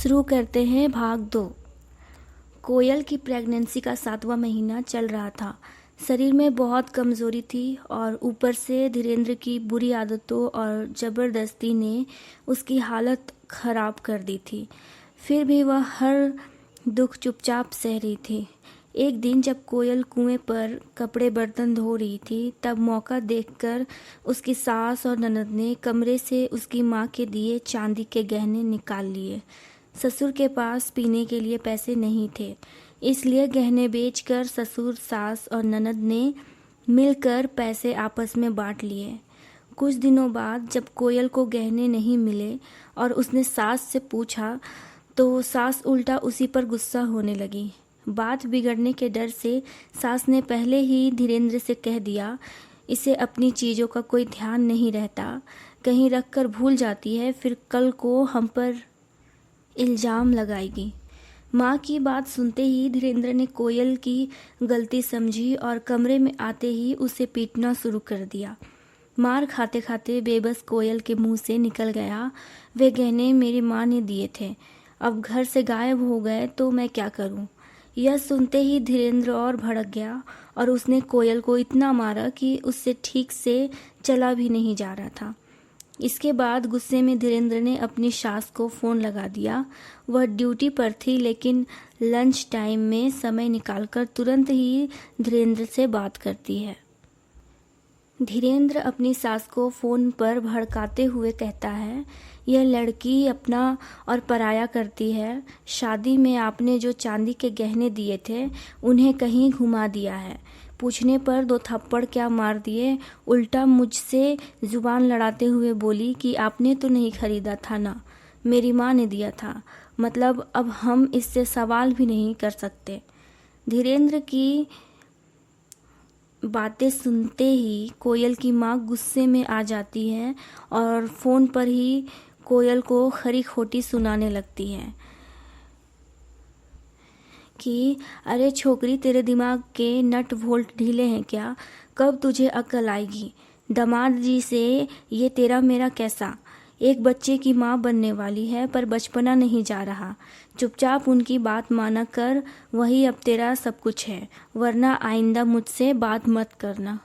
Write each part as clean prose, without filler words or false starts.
शुरू करते हैं भाग 2। कोयल की प्रेगनेंसी का 7वां महीना चल रहा था। शरीर में बहुत कमज़ोरी थी और ऊपर से धीरेंद्र की बुरी आदतों और ज़बरदस्ती ने उसकी हालत ख़राब कर दी थी। फिर भी वह हर दुख चुपचाप सह रही थी। एक दिन जब कोयल कुएं पर कपड़े बर्तन धो रही थी, तब मौका देखकर उसकी सास और ननद ने कमरे से उसकी माँ के दिए चांदी के गहने निकाल लिए। ससुर के पास पीने के लिए पैसे नहीं थे, इसलिए गहने बेचकर ससुर, सास और ननद ने मिलकर पैसे आपस में बांट लिए। कुछ दिनों बाद जब कोयल को गहने नहीं मिले और उसने सास से पूछा, तो सास उल्टा उसी पर गुस्सा होने लगी। बात बिगड़ने के डर से सास ने पहले ही धीरेंद्र से कह दिया, इसे अपनी चीज़ों का कोई ध्यान नहीं रहता, कहीं रख कर भूल जाती है, फिर कल को हम पर इल्ज़ाम लगाएगी। माँ की बात सुनते ही धीरेंद्र ने कोयल की गलती समझी और कमरे में आते ही उसे पीटना शुरू कर दिया। मार खाते खाते बेबस कोयल के मुंह से निकल गया, वे गहने मेरी माँ ने दिए थे, अब घर से गायब हो गए तो मैं क्या करूं। यह सुनते ही धीरेंद्र और भड़क गया और उसने कोयल को इतना मारा कि उससे ठीक से चला भी नहीं जा रहा था। इसके बाद गुस्से में धीरेंद्र ने अपनी सास को फ़ोन लगा दिया। वह ड्यूटी पर थी, लेकिन लंच टाइम में समय निकालकर तुरंत ही धीरेंद्र से बात करती है। धीरेंद्र अपनी सास को फ़ोन पर भड़काते हुए कहता है, यह लड़की अपना और पराया करती है। शादी में आपने जो चांदी के गहने दिए थे, उन्हें कहीं घुमा दिया है। पूछने पर 2 थप्पड़ क्या मार दिए, उल्टा मुझसे जुबान लड़ाते हुए बोली कि आपने तो नहीं खरीदा था ना, मेरी माँ ने दिया था, मतलब अब हम इससे सवाल भी नहीं कर सकते। धीरेंद्र की बातें सुनते ही कोयल की माँ गुस्से में आ जाती है और फ़ोन पर ही कोयल को खरी खोटी सुनाने लगती है कि अरे छोकरी, तेरे दिमाग के नट वोल्ट ढीले हैं क्या? कब तुझे अक्ल आएगी? दामाद जी से ये तेरा मेरा कैसा? एक बच्चे की माँ बनने वाली है, पर बचपना नहीं जा रहा। चुपचाप उनकी बात माना कर, वही अब तेरा सब कुछ है, वरना आइंदा मुझसे बात मत करना।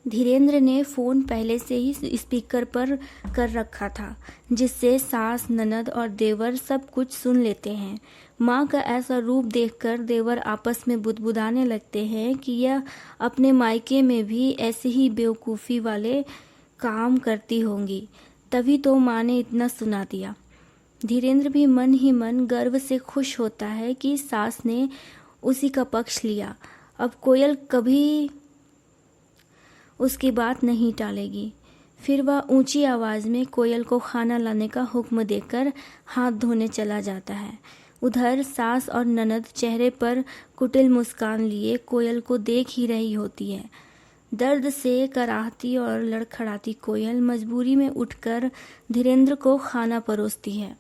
धीरेंद्र ने फ़ोन पहले से ही स्पीकर पर कर रखा था, जिससे सास, ननद और देवर सब कुछ सुन लेते हैं। माँ का ऐसा रूप देखकर देवर आपस में बुदबुदाने लगते हैं कि यह अपने मायके में भी ऐसे ही बेवकूफ़ी वाले काम करती होंगी, तभी तो माँ ने इतना सुना दिया। धीरेंद्र भी मन ही मन गर्व से खुश होता है कि सास ने उसी का पक्ष लिया। अब कोयल कभी उसकी बात नहीं टालेगी। फिर वह ऊंची आवाज़ में कोयल को खाना लाने का हुक्म देकर हाथ धोने चला जाता है। उधर सास और ननद चेहरे पर कुटिल मुस्कान लिए कोयल को देख ही रही होती है। दर्द से कराहती और लड़खड़ाती कोयल मजबूरी में उठकर धीरेंद्र को खाना परोसती है।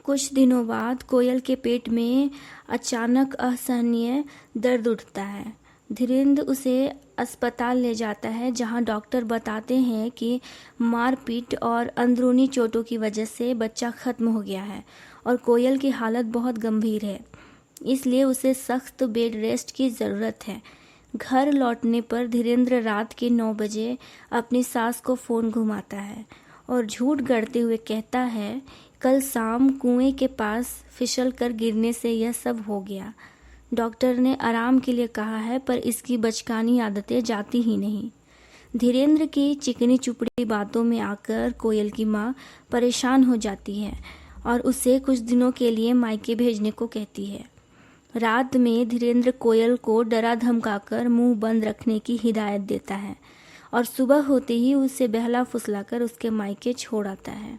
कुछ दिनों बाद कोयल के पेट में अचानक असहनीय दर्द उठता है। धीरेंद्र उसे अस्पताल ले जाता है, जहां डॉक्टर बताते हैं कि मारपीट और अंदरूनी चोटों की वजह से बच्चा खत्म हो गया है और कोयल की हालत बहुत गंभीर है, इसलिए उसे सख्त बेड रेस्ट की ज़रूरत है। घर लौटने पर धीरेंद्र रात के 9 बजे अपनी सास को फ़ोन घुमाता है और झूठ गढ़ते हुए कहता है, कल शाम कुएं के पास फिसल कर गिरने से यह सब हो गया। डॉक्टर ने आराम के लिए कहा है, पर इसकी बचकानी आदतें जाती ही नहीं। धीरेंद्र की चिकनी चुपड़ी बातों में आकर कोयल की माँ परेशान हो जाती है और उसे कुछ दिनों के लिए मायके भेजने को कहती है। रात में धीरेंद्र कोयल को डरा धमकाकर मुंह बंद रखने की हिदायत देता है और सुबह होते ही उसे बहला फुसलाकर उसके मायके छोड़ आता है।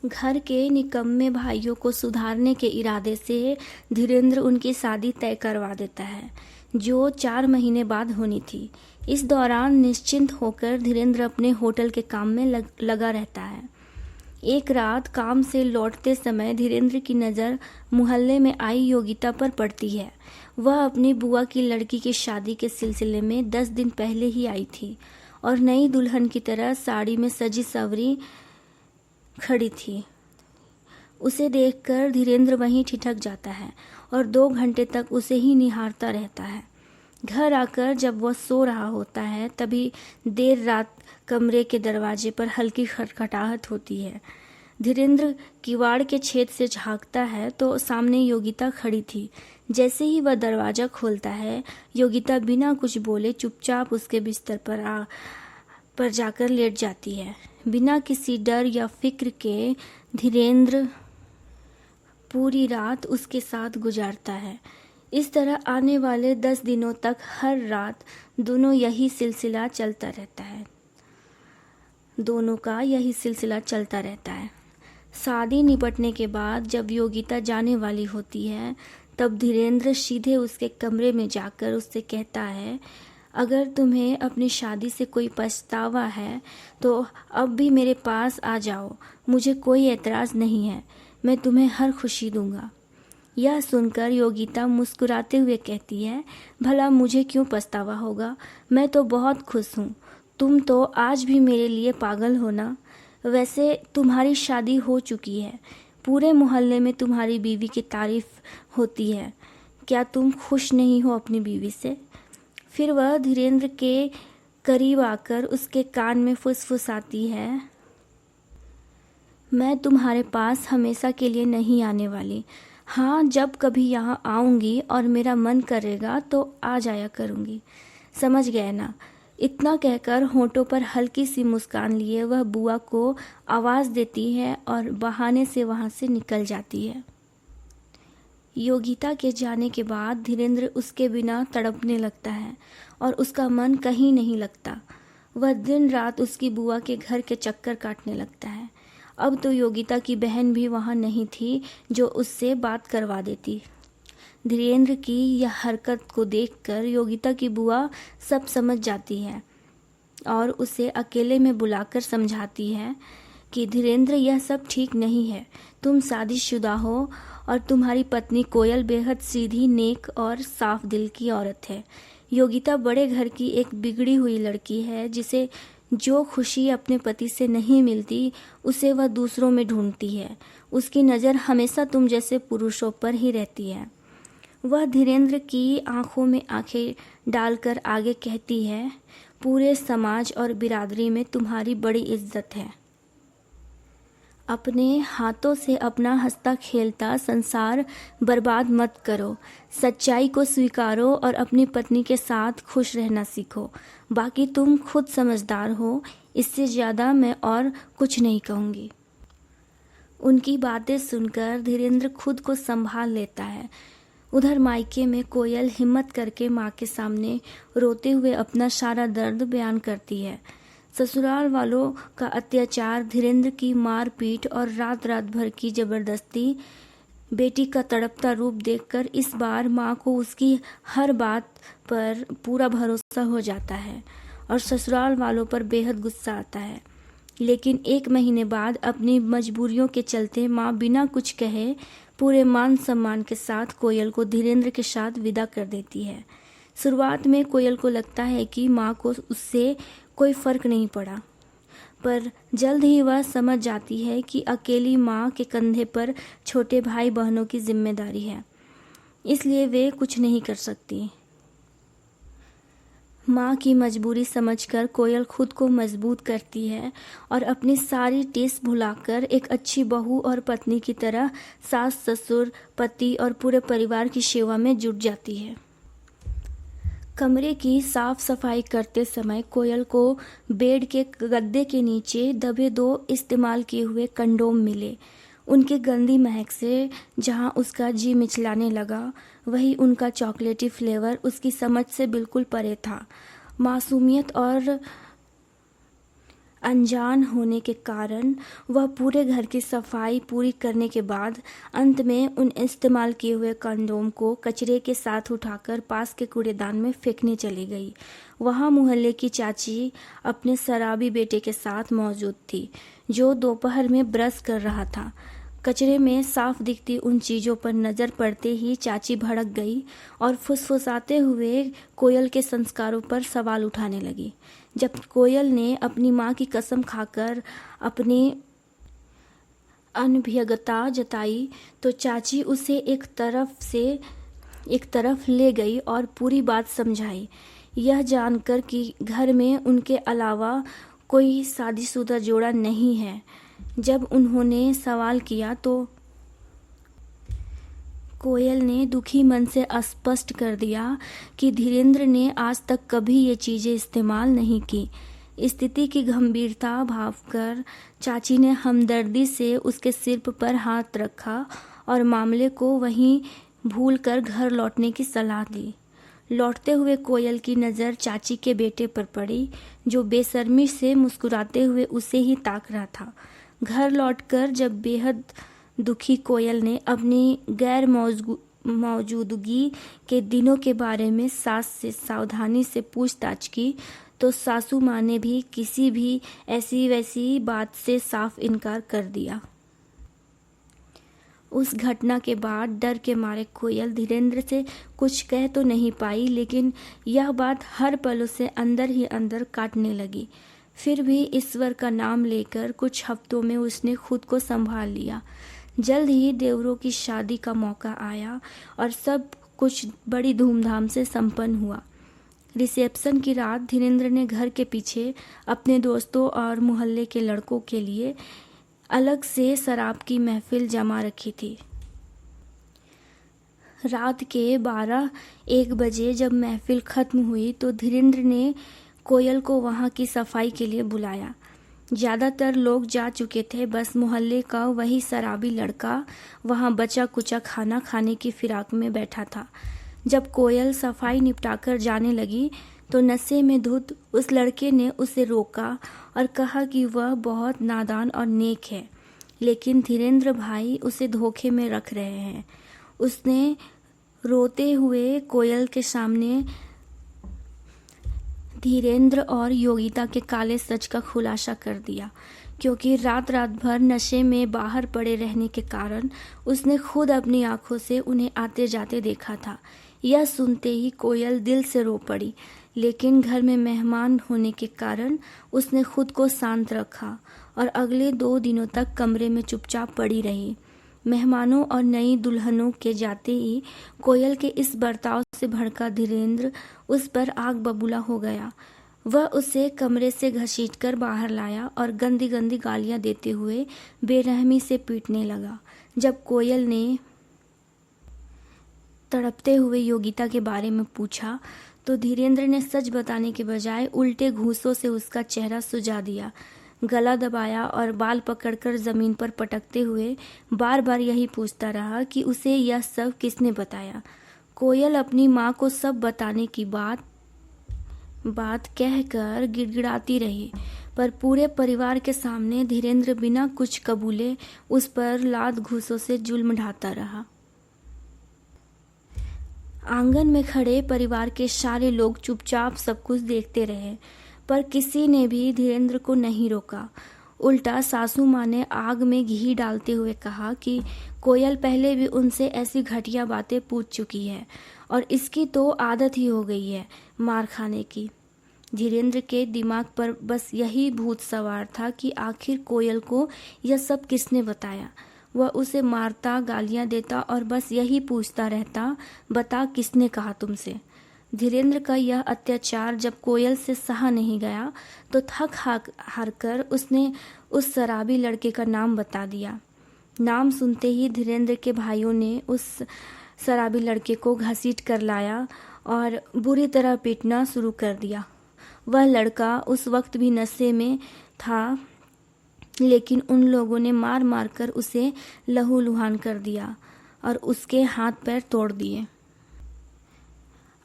घर के निकम्मे भाइयों को सुधारने के इरादे से धीरेंद्र उनकी शादी तय करवा देता है, जो 4 महीने बाद होनी थी। इस दौरान निश्चिंत होकर धीरेंद्र अपने होटल के काम में लगा रहता है। एक रात काम से लौटते समय धीरेंद्र की नज़र मोहल्ले में आई योगिता पर पड़ती है। वह अपनी बुआ की लड़की की शादी के सिलसिले में 10 दिन पहले ही आई थी और नई दुल्हन की तरह साड़ी में सजी सवरी खड़ी थी। उसे देखकर धीरेंद्र वहीं ठिठक जाता है और 2 घंटे तक उसे ही निहारता रहता है। घर आकर जब वह सो रहा होता है तभी देर रात कमरे के दरवाजे पर हल्की खटखटाहट होती है। धीरेंद्र किवाड़ के छेद से झांकता है तो सामने योगिता खड़ी थी। जैसे ही वह दरवाज़ा खोलता है, योगिता बिना कुछ बोले चुपचाप उसके बिस्तर पर जाकर लेट जाती है। बिना किसी डर या फिक्र के धीरेंद्र पूरी रात उसके साथ गुजारता है। इस तरह आने वाले 10 दिनों तक हर रात दोनों का यही सिलसिला चलता रहता है। शादी निपटने के बाद जब योगिता जाने वाली होती है तब धीरेंद्र सीधे उसके कमरे में जाकर उससे कहता है, अगर तुम्हें अपनी शादी से कोई पछतावा है तो अब भी मेरे पास आ जाओ, मुझे कोई एतराज़ नहीं है, मैं तुम्हें हर खुशी दूंगा। यह सुनकर योगिता मुस्कुराते हुए कहती है, भला मुझे क्यों पछतावा होगा, मैं तो बहुत खुश हूँ। तुम तो आज भी मेरे लिए पागल हो ना। वैसे तुम्हारी शादी हो चुकी है, पूरे मोहल्ले में तुम्हारी बीवी की तारीफ होती है, क्या तुम खुश नहीं हो अपनी बीवी से? फिर वह धीरेंद्र के करीब आकर उसके कान में फुसफुसाती है, मैं तुम्हारे पास हमेशा के लिए नहीं आने वाली। हाँ, जब कभी यहाँ आऊँगी और मेरा मन करेगा तो आ जाया करूँगी, समझ गए ना। इतना कहकर होठों पर हल्की सी मुस्कान लिए वह बुआ को आवाज़ देती है और बहाने से वहाँ से निकल जाती है। योगिता के जाने के बाद धीरेंद्र उसके बिना तड़पने लगता है और उसका मन कहीं नहीं लगता। वह दिन रात उसकी बुआ के घर के चक्कर काटने लगता है। अब तो योगिता की बहन भी वहाँ नहीं थी जो उससे बात करवा देती। धीरेंद्र की यह हरकत को देखकर योगिता की बुआ सब समझ जाती है और उसे अकेले में बुलाकर समझाती है कि धीरेंद्र, यह सब ठीक नहीं है। तुम शादीशुदा हो और तुम्हारी पत्नी कोयल बेहद सीधी, नेक और साफ दिल की औरत है। योगिता बड़े घर की एक बिगड़ी हुई लड़की है जिसे जो खुशी अपने पति से नहीं मिलती उसे वह दूसरों में ढूंढती है। उसकी नज़र हमेशा तुम जैसे पुरुषों पर ही रहती है। वह धीरेंद्र की आंखों में आंखें डालकर आगे कहती है, पूरे समाज और बिरादरी में तुम्हारी बड़ी इज्जत है। अपने हाथों से अपना हंसता खेलता संसार बर्बाद मत करो। सच्चाई को स्वीकारो और अपनी पत्नी के साथ खुश रहना सीखो। बाकी तुम खुद समझदार हो, इससे ज़्यादा मैं और कुछ नहीं कहूँगी। उनकी बातें सुनकर धीरेंद्र खुद को संभाल लेता है। उधर मायके में कोयल हिम्मत करके माँ के सामने रोते हुए अपना सारा दर्द बयान करती है। ससुराल वालों का अत्याचार, धीरेंद्र की मारपीट और रात रात भर की जबरदस्ती, बेटी का तड़पता रूप देखकर इस बार माँ को उसकी हर बात पर पूरा भरोसा हो जाता है और ससुराल वालों पर बेहद गुस्सा आता है। लेकिन 1 महीने बाद अपनी मजबूरियों के चलते माँ बिना कुछ कहे पूरे मान सम्मान के साथ कोयल को धीरेंद्र के साथ विदा कर देती है। शुरुआत में कोयल को लगता है कि माँ को उससे कोई फर्क नहीं पड़ा, पर जल्द ही वह समझ जाती है कि अकेली माँ के कंधे पर छोटे भाई बहनों की जिम्मेदारी है, इसलिए वे कुछ नहीं कर सकती। माँ की मजबूरी समझकर कोयल खुद को मजबूत करती है और अपनी सारी टेस्ट भुलाकर एक अच्छी बहू और पत्नी की तरह सास, ससुर, पति और पूरे परिवार की सेवा में जुट जाती है। कमरे की साफ सफाई करते समय कोयल को बेड के गद्दे के नीचे दबे 2 इस्तेमाल किए हुए कंडोम मिले। उनकी गंदी महक से जहां उसका जी मिचलाने लगा, वही उनका चॉकलेटी फ्लेवर उसकी समझ से बिल्कुल परे था। मासूमियत और अनजान होने के कारण वह पूरे घर की सफाई पूरी करने के बाद अंत में उन इस्तेमाल किए हुए कंडोम को कचरे के साथ उठाकर पास के कूड़ेदान में फेंकने चली गई। वहाँ मोहल्ले की चाची अपने शराबी बेटे के साथ मौजूद थी, जो दोपहर में ब्रश कर रहा था। कचरे में साफ दिखती उन चीज़ों पर नज़र पड़ते ही चाची भड़क गई और फुसफुसाते हुए कोयल के संस्कारों पर सवाल उठाने लगी। जब कोयल ने अपनी माँ की कसम खाकर अपनी अनभिज्ञता जताई तो चाची उसे एक तरफ ले गई और पूरी बात समझाई। यह जानकर कि घर में उनके अलावा कोई शादीशुदा जोड़ा नहीं है। जब उन्होंने सवाल किया तो कोयल ने दुखी मन से स्पष्ट कर दिया कि धीरेंद्र ने आज तक कभी ये चीज़ें इस्तेमाल नहीं की। स्थिति की गंभीरता भांपकर चाची ने हमदर्दी से उसके सिर पर हाथ रखा और मामले को वहीं भूलकर घर लौटने की सलाह दी। लौटते हुए कोयल की नज़र चाची के बेटे पर पड़ी, जो बेशर्मी से मुस्कुराते हुए उसे ही ताक रहा था। घर लौटकर जब बेहद दुखी कोयल ने अपनी गैर मौजूदगी के दिनों के बारे में सास से सावधानी से पूछताछ की, तो सासू माँ ने भी किसी भी ऐसी वैसी बात से साफ इनकार कर दिया। उस घटना के बाद डर के मारे कोयल धीरेंद्र से कुछ कह तो नहीं पाई, लेकिन यह बात हर पल उसे अंदर ही अंदर काटने लगी। फिर भी ईश्वर का नाम लेकर कुछ हफ्तों में उसने खुद को संभाल लिया। जल्द ही देवरों की शादी का मौका आया और सब कुछ बड़ी धूमधाम से संपन्न हुआ। रिसेप्शन की रात धीरेंद्र ने घर के पीछे अपने दोस्तों और मोहल्ले के लड़कों के लिए अलग से शराब की महफिल जमा रखी थी। रात के 12-1 बजे जब महफिल खत्म हुई तो धीरेंद्र ने कोयल को वहां की सफाई के लिए बुलाया। ज़्यादातर लोग जा चुके थे, बस मोहल्ले का वही शराबी लड़का वहां बचा कुचा खाना खाने की फिराक में बैठा था। जब कोयल सफाई निपटाकर जाने लगी तो नशे में धुत उस लड़के ने उसे रोका और कहा कि वह बहुत नादान और नेक है, लेकिन धीरेंद्र भाई उसे धोखे में रख रहे हैं। उसने रोते हुए कोयल के सामने धीरेंद्र और योगिता के काले सच का खुलासा कर दिया, क्योंकि रात भर नशे में बाहर पड़े रहने के कारण उसने खुद अपनी आंखों से उन्हें आते जाते देखा था। यह सुनते ही कोयल दिल से रो पड़ी, लेकिन घर में मेहमान होने के कारण उसने खुद को शांत रखा और अगले 2 दिनों तक कमरे में चुपचाप पड़ी रही। मेहमानों और नई दुल्हनों के जाते ही कोयल के इस बर्ताव से भड़का धीरेंद्र उस पर आग बबूला हो गया। वह उसे कमरे से घसीटकर बाहर लाया और गंदी गंदी गालियां देते हुए बेरहमी से पीटने लगा। जब कोयल ने तड़पते हुए योगिता के बारे में पूछा तो धीरेंद्र ने सच बताने के बजाय उल्टे घूंसों से उसका चेहरा सुझा दिया, गला दबाया और बाल पकड़कर जमीन पर पटकते हुए बार बार यही पूछता रहा कि उसे यह सब किसने बताया। कोयल अपनी माँ को सब बताने की बात कहकर गिड़गिड़ाती रही, पर पूरे परिवार के सामने धीरेंद्र बिना कुछ कबूले उस पर लात घूंसों से जुल्म ढाता रहा। आंगन में खड़े परिवार के सारे लोग चुपचाप सब कुछ देखते रहे, पर किसी ने भी धीरेंद्र को नहीं रोका। उल्टा सासू माँ ने आग में घी डालते हुए कहा कि कोयल पहले भी उनसे ऐसी घटिया बातें पूछ चुकी है और इसकी तो आदत ही हो गई है मार खाने की। धीरेंद्र के दिमाग पर बस यही भूत सवार था कि आखिर कोयल को यह सब किसने बताया। वह उसे मारता, गालियां देता और बस यही पूछता रहता, बता किसने कहा तुमसे। धीरेंद्र का यह अत्याचार जब कोयल से सहा नहीं गया तो थक हार कर उसने उस शराबी लड़के का नाम बता दिया। नाम सुनते ही धीरेंद्र के भाइयों ने उस शराबी लड़के को घसीट कर लाया और बुरी तरह पीटना शुरू कर दिया। वह लड़का उस वक्त भी नशे में था, लेकिन उन लोगों ने मार मार कर उसे लहूलुहान कर दिया और उसके हाथ पैर तोड़ दिए।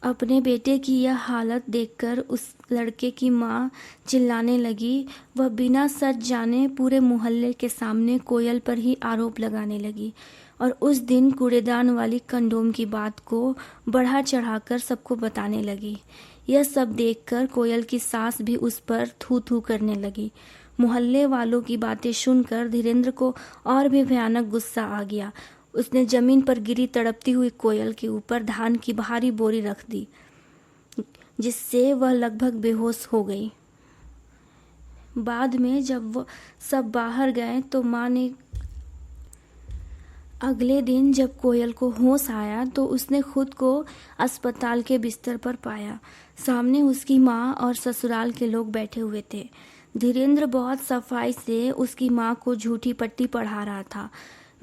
अपने बेटे की यह हालत देखकर उस लड़के की माँ चिल्लाने लगी। वह बिना सच जाने पूरे मोहल्ले के सामने कोयल पर ही आरोप लगाने लगी और उस दिन कूड़ेदान वाली कंडोम की बात को बढ़ा चढ़ाकर सबको बताने लगी। यह सब देखकर कोयल की सास भी उस पर थू थू करने लगी। मोहल्ले वालों की बातें सुनकर धीरेंद्र को और भी भयानक गुस्सा आ गया। उसने जमीन पर गिरी तड़पती हुई कोयल के ऊपर धान की भारी बोरी रख दी, जिससे वह लगभग बेहोश हो गई। बाद में जब वह सब बाहर गए तो माँ ने अगले दिन जब कोयल को होश आया तो उसने खुद को अस्पताल के बिस्तर पर पाया। सामने उसकी माँ और ससुराल के लोग बैठे हुए थे। धीरेंद्र बहुत सफाई से उसकी माँ को झूठी पट्टी पढ़ा रहा था।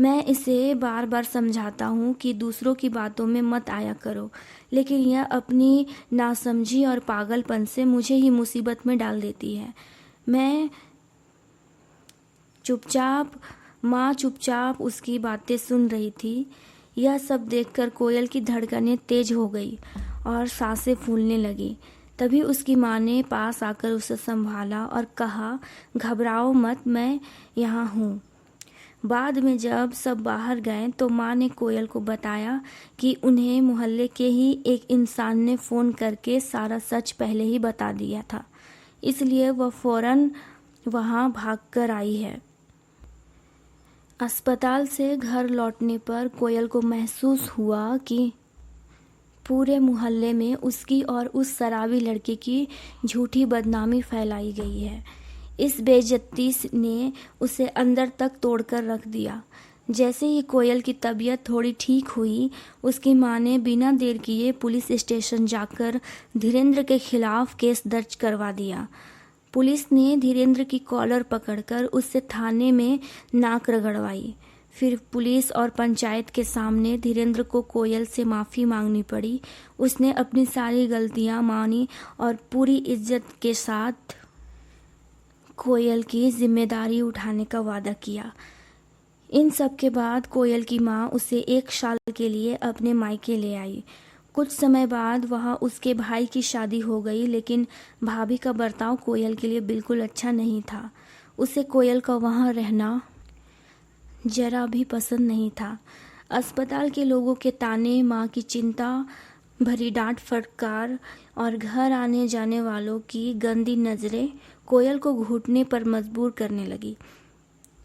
मैं इसे बार बार समझाता हूँ कि दूसरों की बातों में मत आया करो, लेकिन यह अपनी नासमझी और पागलपन से मुझे ही मुसीबत में डाल देती है। माँ चुपचाप उसकी बातें सुन रही थी। यह सब देखकर कोयल की धड़कनें तेज हो गई और सांसें फूलने लगी। तभी उसकी माँ ने पास आकर उसे संभाला और कहा, घबराओ मत, मैं यहाँ हूँ। बाद में जब सब बाहर गए तो माँ ने कोयल को बताया कि उन्हें मोहल्ले के ही एक इंसान ने फ़ोन करके सारा सच पहले ही बता दिया था, इसलिए वह फौरन वहाँ भागकर आई है। अस्पताल से घर लौटने पर कोयल को महसूस हुआ कि पूरे मोहल्ले में उसकी और उस शराबी लड़के की झूठी बदनामी फैलाई गई है। इस बेइज्जती ने उसे अंदर तक तोड़कर रख दिया। जैसे ही कोयल की तबीयत थोड़ी ठीक हुई, उसकी माँ ने बिना देर किए पुलिस स्टेशन जाकर धीरेंद्र के खिलाफ केस दर्ज करवा दिया। पुलिस ने धीरेंद्र की कॉलर पकड़कर उससे थाने में नाक रगड़वाई। फिर पुलिस और पंचायत के सामने धीरेंद्र को कोयल से माफ़ी मांगनी पड़ी। उसने अपनी सारी गलतियां मानी और पूरी इज्जत के साथ कोयल की जिम्मेदारी उठाने का वादा किया। इन सब के बाद कोयल की माँ उसे 1 साल के लिए अपने मायके ले आई। कुछ समय बाद वहाँ उसके भाई की शादी हो गई, लेकिन भाभी का बर्ताव कोयल के लिए बिल्कुल अच्छा नहीं था। उसे कोयल का वहाँ रहना जरा भी पसंद नहीं था। अस्पताल के लोगों के ताने, माँ की चिंता भरी डांट फटकार और घर आने जाने वालों की गंदी नज़रें कोयल को घुटने पर मजबूर करने लगी।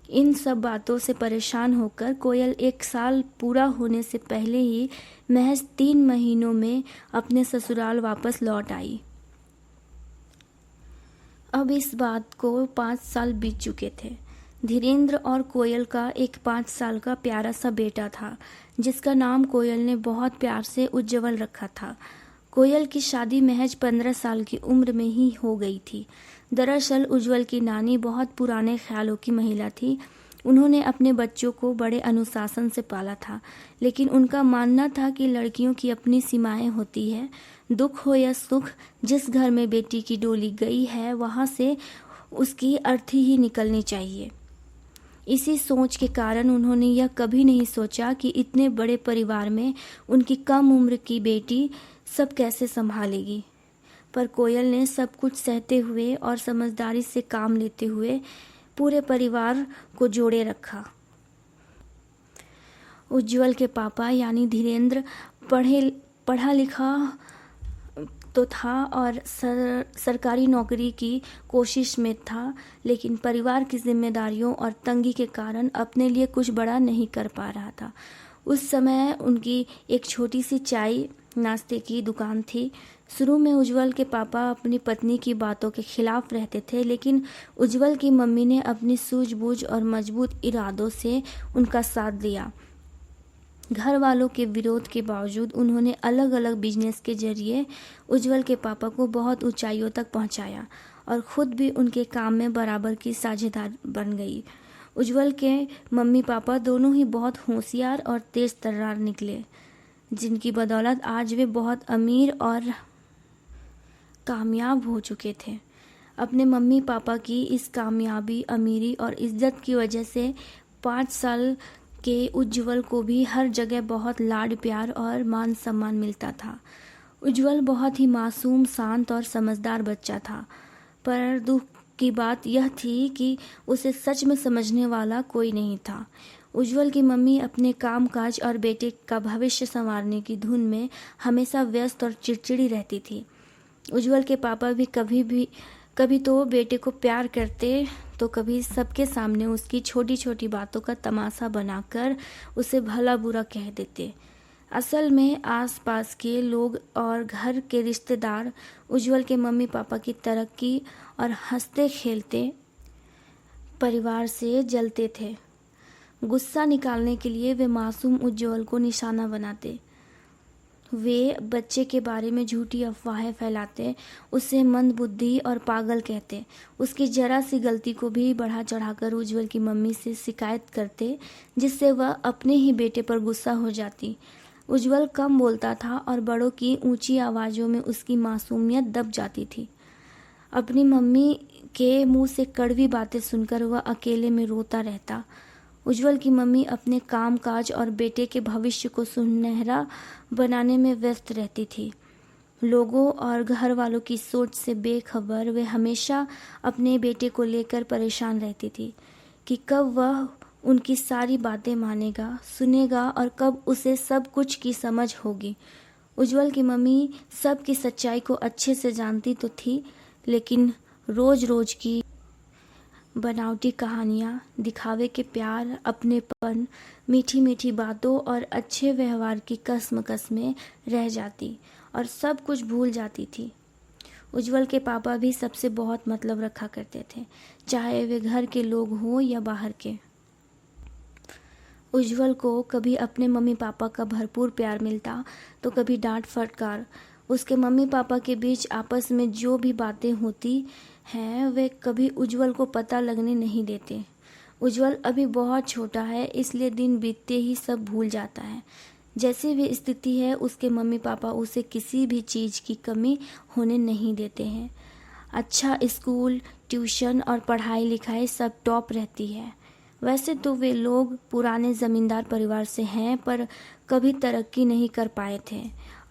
इन सब बातों से परेशान होकर कोयल 1 साल पूरा होने से पहले ही महज 3 महीनों में अपने ससुराल वापस लौट आई। अब इस बात को 5 साल बीत चुके थे। धीरेंद्र और कोयल का एक 5 साल का प्यारा सा बेटा था, जिसका नाम कोयल ने बहुत प्यार से उज्जवल रखा था। कोयल की शादी महज 15 साल की उम्र में ही हो गई थी। दरअसल उज्जवल की नानी बहुत पुराने ख्यालों की महिला थी। उन्होंने अपने बच्चों को बड़े अनुशासन से पाला था, लेकिन उनका मानना था कि लड़कियों की अपनी सीमाएं होती है। दुख हो या सुख, जिस घर में बेटी की डोली गई है वहाँ से उसकी अर्थी ही निकलनी चाहिए। इसी सोच के कारण उन्होंने यह कभी नहीं सोचा कि इतने बड़े परिवार में उनकी कम उम्र की बेटी सब कैसे संभालेगी। पर कोयल ने सब कुछ सहते हुए और समझदारी से काम लेते हुए पूरे परिवार को जोड़े रखा। उज्जवल के पापा यानी धीरेंद्र पढ़ा लिखा तो था और सरकारी नौकरी की कोशिश में था, लेकिन परिवार की जिम्मेदारियों और तंगी के कारण अपने लिए कुछ बड़ा नहीं कर पा रहा था। उस समय उनकी एक छोटी सी चाय नाश्ते की दुकान थी। शुरू में उज्जवल के पापा अपनी पत्नी की बातों के खिलाफ रहते थे, लेकिन उज्जवल की मम्मी ने अपनी सूझबूझ और मजबूत इरादों से उनका साथ दिया। घर वालों के विरोध के बावजूद उन्होंने अलग अलग बिजनेस के जरिए उज्जवल के पापा को बहुत ऊंचाइयों तक पहुंचाया और खुद भी उनके काम में बराबर की साझेदार बन गई। उज्जवल के मम्मी पापा दोनों ही बहुत होशियार और तेज तर्रार निकले, जिनकी बदौलत आज वे बहुत अमीर और कामयाब हो चुके थे। अपने मम्मी पापा की इस कामयाबी, अमीरी और इज्जत की वजह से 5 साल के उज्जवल को भी हर जगह बहुत लाड प्यार और मान सम्मान मिलता था। उज्जवल बहुत ही मासूम, शांत और समझदार बच्चा था, पर दुख की बात यह थी कि उसे सच में समझने वाला कोई नहीं था। उज्जवल की मम्मी अपने कामकाज और बेटे का भविष्य संवारने की धुन में हमेशा व्यस्त और चिड़चिड़ी रहती थी। उज्जवल के पापा भी कभी तो बेटे को प्यार करते तो कभी सबके सामने उसकी छोटी छोटी बातों का तमाशा बनाकर उसे भला बुरा कह देते। असल में आसपास के लोग और घर के रिश्तेदार उज्जवल के मम्मी पापा की तरक्की और हंसते खेलते परिवार से जलते थे। गुस्सा निकालने के लिए वे मासूम उज्ज्वल को निशाना बनाते। वे बच्चे के बारे में झूठी अफवाहें फैलाते, उसे मंदबुद्धि और पागल कहते। उसकी जरा सी गलती को भी बढ़ा चढ़ाकर उज्ज्वल की मम्मी से शिकायत करते, जिससे वह अपने ही बेटे पर गुस्सा हो जाती। उज्ज्वल कम बोलता था और बड़ों की ऊंची आवाज़ों में उसकी मासूमियत दब जाती थी। अपनी मम्मी के मुंह से कड़वी बातें सुनकर वह अकेले में रोता रहता। उज्ज्वल की मम्मी अपने काम काज और बेटे के भविष्य को सुनहरा बनाने में व्यस्त रहती थी। लोगों और घर वालों की सोच से बेखबर वे हमेशा अपने बेटे को लेकर परेशान रहती थी कि कब वह उनकी सारी बातें मानेगा, सुनेगा और कब उसे सब कुछ की समझ होगी। उज्ज्वल की मम्मी सब की सच्चाई को अच्छे से जानती तो थी, लेकिन रोज रोज की बनावटी कहानियाँ, दिखावे के प्यार, अपनेपन, मीठी मीठी बातों और अच्छे व्यवहार की कसम में रह जाती और सब कुछ भूल जाती थी। उज्ज्वल के पापा भी सबसे बहुत मतलब रखा करते थे, चाहे वे घर के लोग हों या बाहर के। उज्ज्वल को कभी अपने मम्मी पापा का भरपूर प्यार मिलता तो कभी डांट फटकार। उसके मम्मी पापा के बीच आपस में जो भी बातें होती हैं वे कभी उज्ज्वल को पता लगने नहीं देते। उज्ज्वल अभी बहुत छोटा है, इसलिए दिन बीतते ही सब भूल जाता है। जैसी भी स्थिति है उसके मम्मी पापा उसे किसी भी चीज़ की कमी होने नहीं देते हैं। अच्छा स्कूल, ट्यूशन और पढ़ाई लिखाई सब टॉप रहती है। वैसे तो वे लोग पुराने ज़मींदार परिवार से हैं, पर कभी तरक्की नहीं कर पाए थे।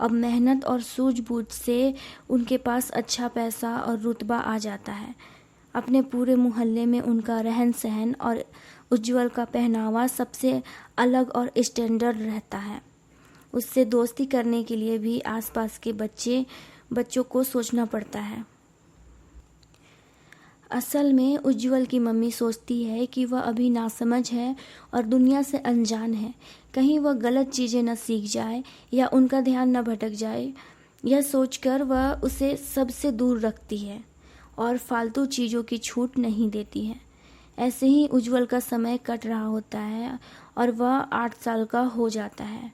अब मेहनत और सूझबूझ से उनके पास अच्छा पैसा और रुतबा आ जाता है। अपने पूरे मोहल्ले में उनका रहन सहन और उज्ज्वल का पहनावा सबसे अलग और स्टैंडर्ड रहता है। उससे दोस्ती करने के लिए भी आसपास के बच्चों को सोचना पड़ता है। असल में उज्ज्वल की मम्मी सोचती है कि वह अभी नासमझ है और दुनिया से अनजान है, कहीं वह गलत चीज़ें न सीख जाए या उनका ध्यान न भटक जाए। यह सोचकर वह उसे सबसे दूर रखती है और फालतू चीज़ों की छूट नहीं देती है। ऐसे ही उज्ज्वल का समय कट रहा होता है और वह 8 साल का हो जाता है।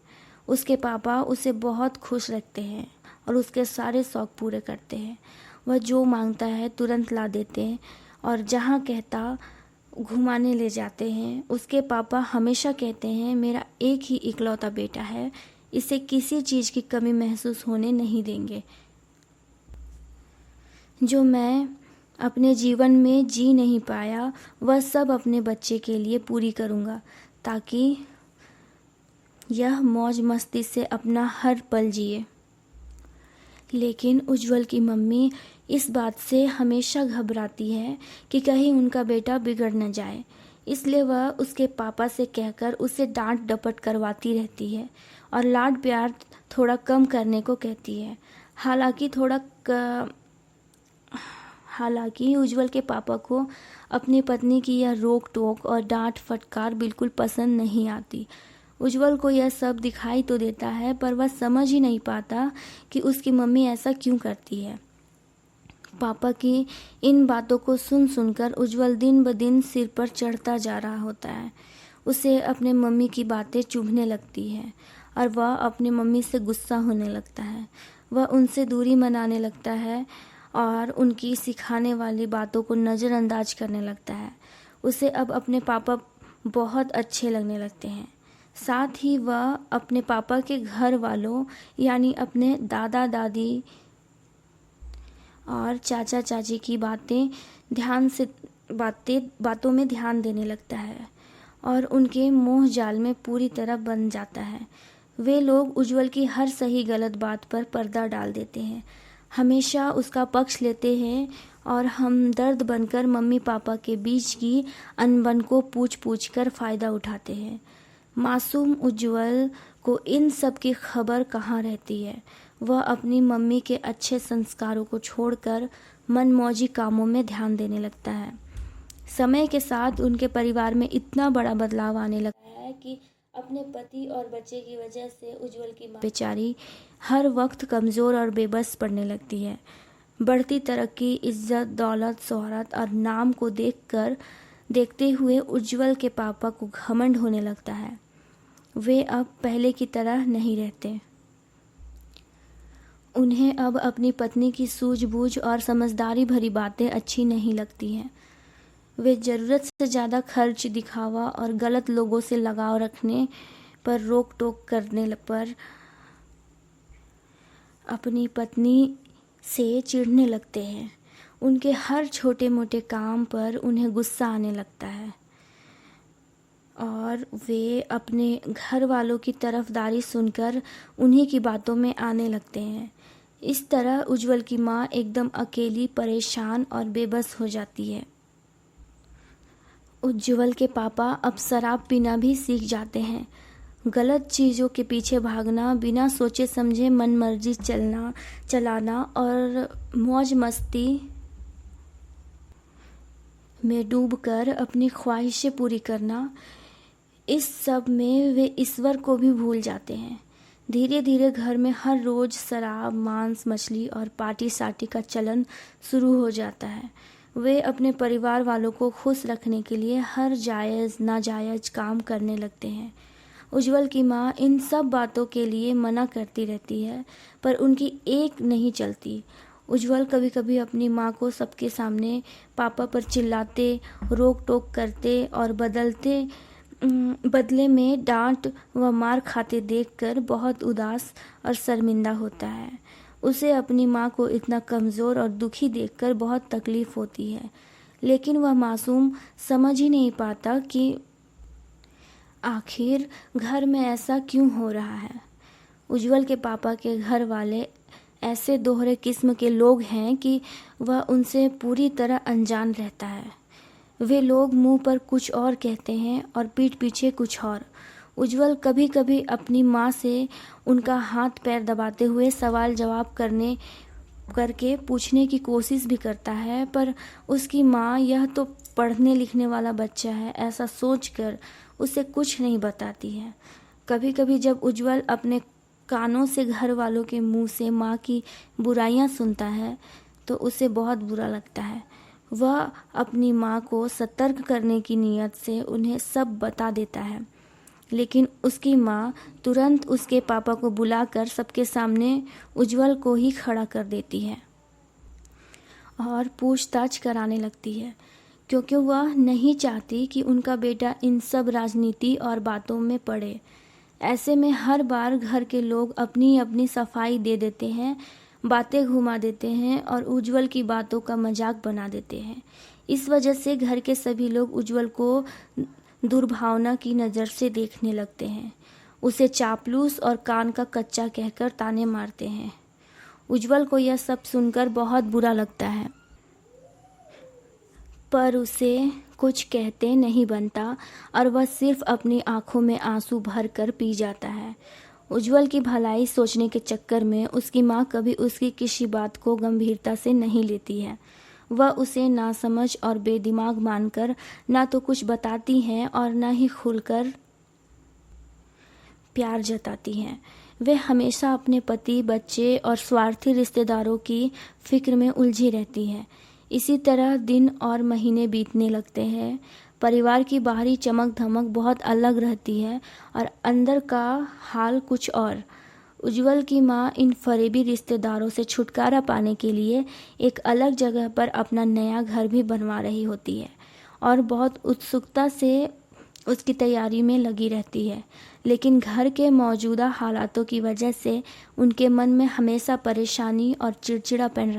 उसके पापा उसे बहुत खुश रखते हैं और उसके सारे शौक पूरे करते हैं। वह जो मांगता है तुरंत ला देते हैं और जहाँ कहता घुमाने ले जाते हैं। उसके पापा हमेशा कहते हैं, मेरा एक ही इकलौता बेटा है, इसे किसी चीज़ की कमी महसूस होने नहीं देंगे। जो मैं अपने जीवन में जी नहीं पाया वह सब अपने बच्चे के लिए पूरी करूँगा, ताकि यह मौज मस्ती से अपना हर पल जिए। लेकिन उज्ज्वल की मम्मी इस बात से हमेशा घबराती है कि कहीं उनका बेटा बिगड़ न जाए, इसलिए वह उसके पापा से कहकर उसे डांट डपट करवाती रहती है और लाड प्यार थोड़ा कम करने को कहती है। हालांकि उज्ज्वल के पापा को अपनी पत्नी की यह रोक टोक और डांट फटकार बिल्कुल पसंद नहीं आती। उज्ज्वल को यह सब दिखाई तो देता है, पर वह समझ ही नहीं पाता कि उसकी मम्मी ऐसा क्यों करती है। पापा की इन बातों को सुन सुनकर उज्ज्वल दिन ब दिन सिर पर चढ़ता जा रहा होता है। उसे अपने मम्मी की बातें चुभने लगती है और वह अपने मम्मी से गुस्सा होने लगता है। वह उनसे दूरी मनाने लगता है और उनकी सिखाने वाली बातों को नज़रअंदाज करने लगता है। उसे अब अपने पापा बहुत अच्छे लगने लगते हैं। साथ ही वह अपने पापा के घर वालों यानी अपने दादा दादी और चाचा चाची की बातों में ध्यान देने लगता है और उनके मोह जाल में पूरी तरह बन जाता है। वे लोग उज्ज्वल की हर सही गलत बात पर पर्दा डाल देते हैं, हमेशा उसका पक्ष लेते हैं और हमदर्द बनकर मम्मी पापा के बीच की अनबन को पूछ पूछ कर फ़ायदा उठाते हैं। मासूम उज्ज्वल को इन सब की खबर कहाँ रहती है। वह अपनी मम्मी के अच्छे संस्कारों को छोड़कर मनमौजी कामों में ध्यान देने लगता है। समय के साथ उनके परिवार में इतना बड़ा बदलाव आने लगा है कि अपने पति और बच्चे की वजह से उज्ज्वल की माँ बेचारी हर वक्त कमज़ोर और बेबस पड़ने लगती है। बढ़ती तरक्की, इज्जत, दौलत, शोहरत और नाम को देखकर देखते हुए उज्जवल के पापा को घमंड होने लगता है। वे अब पहले की तरह नहीं रहते। उन्हें अब अपनी पत्नी की सूझबूझ और समझदारी भरी बातें अच्छी नहीं लगती हैं। वे ज़रूरत से ज़्यादा खर्च, दिखावा और गलत लोगों से लगाव रखने पर रोक टोक करने पर अपनी पत्नी से चिढ़ने लगते हैं। उनके हर छोटे मोटे काम पर उन्हें गुस्सा आने लगता है और वे अपने घर वालों की तरफदारी सुनकर उन्हीं की बातों में आने लगते हैं। इस तरह उज्जवल की माँ एकदम अकेली, परेशान और बेबस हो जाती है। उज्जवल के पापा अब शराब पीना भी सीख जाते हैं। गलत चीज़ों के पीछे भागना, बिना सोचे समझे मनमर्जी चलाना और मौज मस्ती में डूबकर अपनी ख्वाहिशें पूरी करना, इस सब में वे ईश्वर को भी भूल जाते हैं। धीरे धीरे घर में हर रोज़ शराब, मांस, मछली और पार्टी सार्टी का चलन शुरू हो जाता है। वे अपने परिवार वालों को खुश रखने के लिए हर जायज़ नाजायज़ काम करने लगते हैं। उज्जवल की माँ इन सब बातों के लिए मना करती रहती है, पर उनकी एक नहीं चलती। उज्जवल कभी कभी अपनी माँ को सबके सामने पापा पर चिल्लाते, रोक टोक करते और बदले में डांट व मार खाते देखकर बहुत उदास और शर्मिंदा होता है। उसे अपनी माँ को इतना कमज़ोर और दुखी देखकर बहुत तकलीफ़ होती है, लेकिन वह मासूम समझ ही नहीं पाता कि आखिर घर में ऐसा क्यों हो रहा है। उज्जवल के पापा के घर वाले ऐसे दोहरे किस्म के लोग हैं कि वह उनसे पूरी तरह अनजान रहता है। वे लोग मुंह पर कुछ और कहते हैं और पीठ पीछे कुछ और। उज्जवल कभी कभी अपनी माँ से उनका हाथ पैर दबाते हुए सवाल जवाब करके पूछने की कोशिश भी करता है, पर उसकी माँ यह तो पढ़ने लिखने वाला बच्चा है ऐसा सोचकर उसे कुछ नहीं बताती है। कभी कभी जब उज्जवल अपने कानों से घर वालों के मुंह से माँ की बुराइयां सुनता है तो उसे बहुत बुरा लगता है। वह अपनी माँ को सतर्क करने की नीयत से उन्हें सब बता देता है, लेकिन उसकी माँ तुरंत उसके पापा को बुलाकर सबके सामने उज्जवल को ही खड़ा कर देती है और पूछताछ कराने लगती है, क्योंकि वह नहीं चाहती कि उनका बेटा इन सब राजनीति और बातों में पड़े। ऐसे में हर बार घर के लोग अपनी अपनी सफाई दे देते हैं, बातें घुमा देते हैं और उज्जवल की बातों का मजाक बना देते हैं। इस वजह से घर के सभी लोग उज्जवल को दुर्भावना की नज़र से देखने लगते हैं, उसे चापलूस और कान का कच्चा कहकर ताने मारते हैं। उज्जवल को यह सब सुनकर बहुत बुरा लगता है, पर उसे कुछ कहते नहीं बनता और वह सिर्फ अपनी आंखों में आंसू भर कर पी जाता है। उज्जवल की भलाई सोचने के चक्कर में उसकी माँ कभी उसकी किसी बात को गंभीरता से नहीं लेती है। वह उसे नासमझ और बेदिमाग मानकर ना तो कुछ बताती हैं और ना ही खुलकर प्यार जताती हैं। वे हमेशा अपने पति, बच्चे और स्वार्थी रिश्तेदारों की फिक्र में उलझी रहती हैं। इसी तरह दिन और महीने बीतने लगते हैं। परिवार की बाहरी चमक धमक बहुत अलग रहती है और अंदर का हाल कुछ और। उज्जवल की माँ इन फरेबी रिश्तेदारों से छुटकारा पाने के लिए एक अलग जगह पर अपना नया घर भी बनवा रही होती है और बहुत उत्सुकता से उसकी तैयारी में लगी रहती है, लेकिन घर के मौजूदा हालातों की वजह से उनके मन में हमेशा परेशानी और चिड़चिड़ापन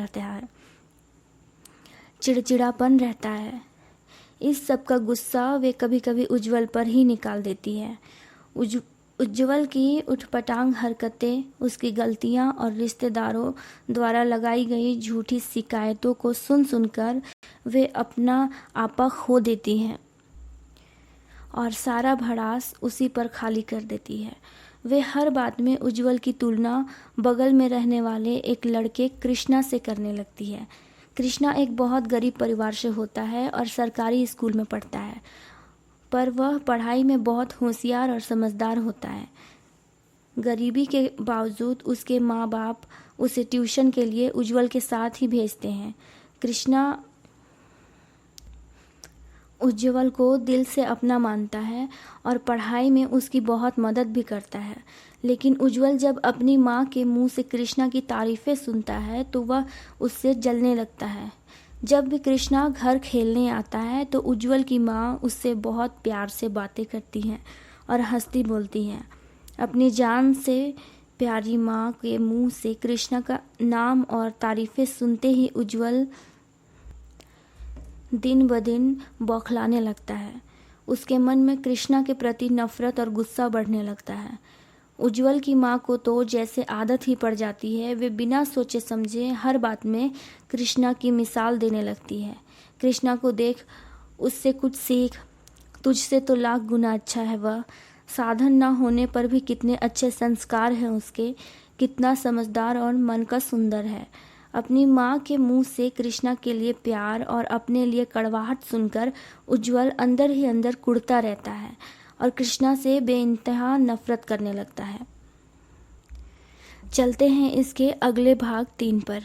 रहता है। इस सब का गुस्सा वे कभी कभी उज्जवल पर ही निकाल देती है। उज्जवल की उठपटांग हरकतें, उसकी गलतियां और रिश्तेदारों द्वारा लगाई गई झूठी शिकायतों को सुन सुनकर वे अपना आपा खो देती हैं और सारा भड़ास उसी पर खाली कर देती है। वे हर बात में उज्जवल की तुलना बगल में रहने वाले एक लड़के कृष्णा से करने लगती है। कृष्णा एक बहुत गरीब परिवार से होता है और सरकारी स्कूल में पढ़ता है, पर वह पढ़ाई में बहुत होशियार और समझदार होता है। गरीबी के बावजूद उसके माँ बाप उसे ट्यूशन के लिए उज्जवल के साथ ही भेजते हैं। कृष्णा उज्ज्वल को दिल से अपना मानता है और पढ़ाई में उसकी बहुत मदद भी करता है। लेकिन उज्ज्वल जब अपनी माँ के मुंह से कृष्णा की तारीफ़ें सुनता है तो वह उससे जलने लगता है। जब भी कृष्णा घर खेलने आता है तो उज्ज्वल की माँ उससे बहुत प्यार से बातें करती हैं और हंसती बोलती हैं। अपनी जान से प्यारी माँ के मुंह से कृष्णा का नाम और तारीफ़ें सुनते ही उज्ज्वल दिन ब दिन बौखलाने लगता है। उसके मन में कृष्णा के प्रति नफरत और गुस्सा बढ़ने लगता है। उज्ज्वल की माँ को तो जैसे आदत ही पड़ जाती है, वे बिना सोचे समझे हर बात में कृष्णा की मिसाल देने लगती है। कृष्णा को देख, उससे कुछ सीख, तुझसे तो लाख गुना अच्छा है वह, साधन ना होने पर भी कितने अच्छे संस्कार हैं उसके, कितना समझदार और मन का सुंदर है। अपनी माँ के मुंह से कृष्णा के लिए प्यार और अपने लिए कड़वाहट सुनकर उज्ज्वल अंदर ही अंदर कुढ़ता रहता है और कृष्णा से बेइंतहा नफरत करने लगता है। चलते हैं इसके अगले भाग 3 पर।